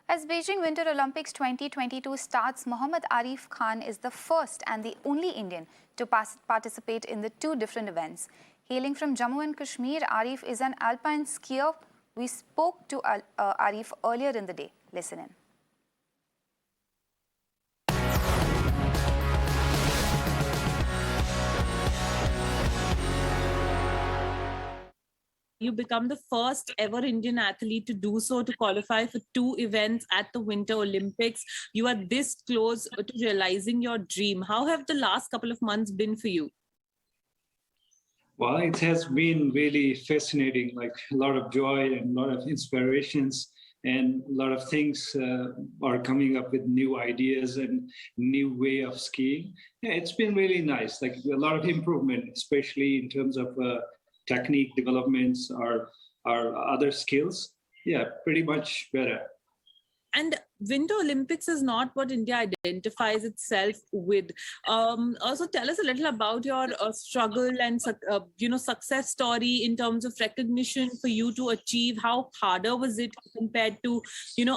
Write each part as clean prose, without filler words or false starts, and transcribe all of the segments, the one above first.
As Beijing Winter Olympics 2022 starts, Mohammad Arif Khan is the first and the only Indian to participate in the two different events. Hailing from Jammu and Kashmir, Arif is an alpine skier. We spoke to Arif earlier in the day. Listen in. You become the first ever Indian athlete to do so, to qualify for two events at the Winter Olympics. You are this close to realizing your dream. How have the last couple of months been for you? Well, it has been really fascinating, like a lot of joy and a lot of inspirations, and a lot of things are coming up with new ideas and new way of skiing. Yeah, it's been really nice, like a lot of improvement, especially in terms of technique developments or other skills. Yeah, pretty much better. And Winter Olympics is not what India identifies itself with. Also, tell us a little about your struggle and success story in terms of recognition for you to achieve. How harder was it compared to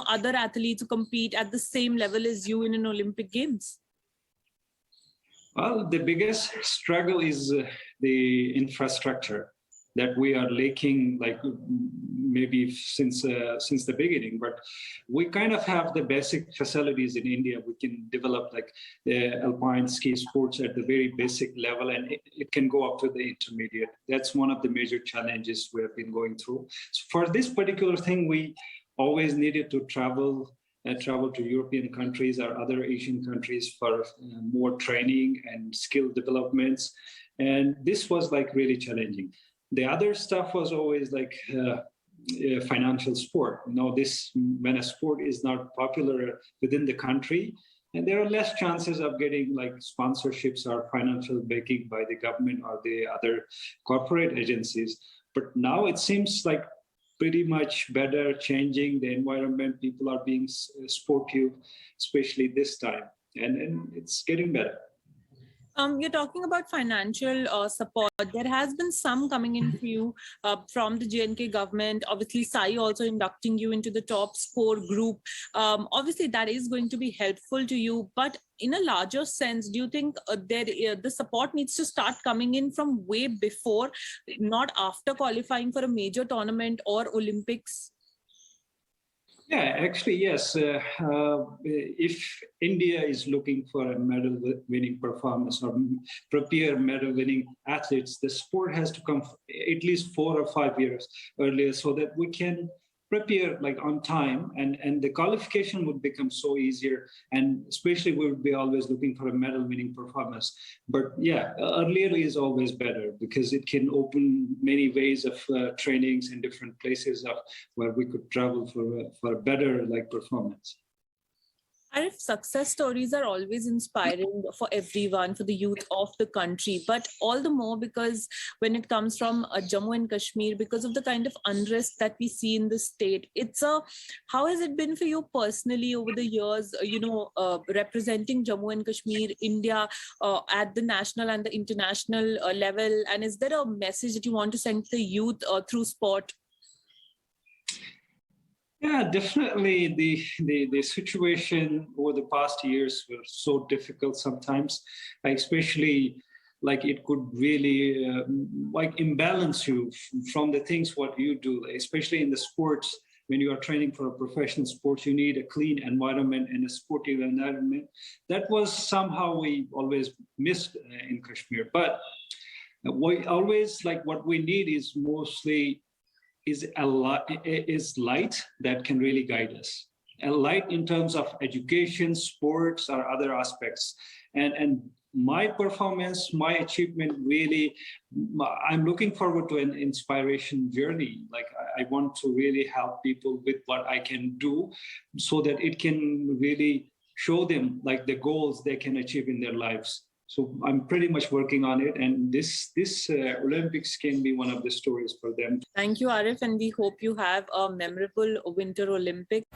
other athletes who compete at the same level as you in an Olympic Games? Well, the biggest struggle is the infrastructure that we are lacking, like maybe since the beginning. But we kind of have the basic facilities in India. We can develop like the alpine ski sports at the very basic level, and it can go up to the intermediate. That's one of the major challenges we have been going through. So for this particular thing, we always needed to travel to European countries or other Asian countries for more training and skill developments. And this was like really challenging. The other stuff was always like financial support. When a sport is not popular within the country, and there are less chances of getting like sponsorships or financial backing by the government or the other corporate agencies. But now it seems like pretty much better, changing the environment. People are being sportive, especially this time, and it's getting better. You're talking about financial support. There has been some coming in for you from the J&K government. Obviously, SAI also inducting you into the top score group. Obviously, that is going to be helpful to you. But in a larger sense, do you think the support needs to start coming in from way before, not after qualifying for a major tournament or Olympics? Yeah, actually, yes. If India is looking for a medal-winning performance or prepare medal-winning athletes, the sport has to come at least 4 or 5 years earlier so that we can prepare like on time, and the qualification would become so easier, and especially we would be always looking for a medal-winning performance. But yeah, earlier is always better because it can open many ways of trainings in different places where we could travel for a better like performance. Arif, success stories are always inspiring for everyone, for the youth of the country, but all the more because when it comes from Jammu and Kashmir, because of the kind of unrest that we see in the state, how has it been for you personally over the years, representing Jammu and Kashmir, India at the national and the international level? And is there a message that you want to send to the youth through sport? Yeah, definitely. The situation over the past years were so difficult sometimes, especially like it could really like imbalance you from the things what you do, especially in the sports. When you are training for a professional sport, you need a clean environment and a sportive environment. That was somehow we always missed in Kashmir. But we always like what we need is mostly is light that can really guide us. A light in terms of education, sports, or other aspects. And my performance, my achievement, really, I'm looking forward to an inspiration journey. Like I want to really help people with what I can do so that it can really show them like the goals they can achieve in their lives. So I'm pretty much working on it, and this Olympics can be one of the stories for them. Thank you, Arif, and we hope you have a memorable Winter Olympics.